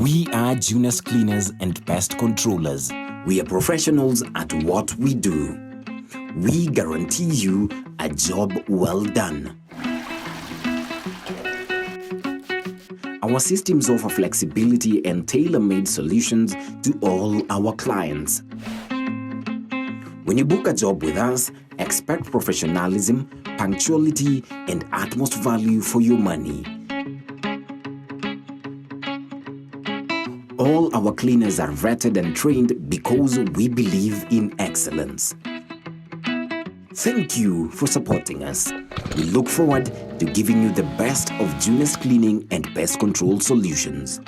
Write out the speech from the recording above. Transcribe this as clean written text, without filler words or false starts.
We are Junest Cleaners and Pest Controllers. We are professionals at what we do. We guarantee you a job well done. Our systems offer flexibility and tailor-made solutions to all our clients. When you book a job with us, expect professionalism, punctuality, and utmost value for your money. All our cleaners are vetted and trained because we believe in excellence. Thank you for supporting us. We look forward to giving you the best of Junest cleaning and pest control solutions.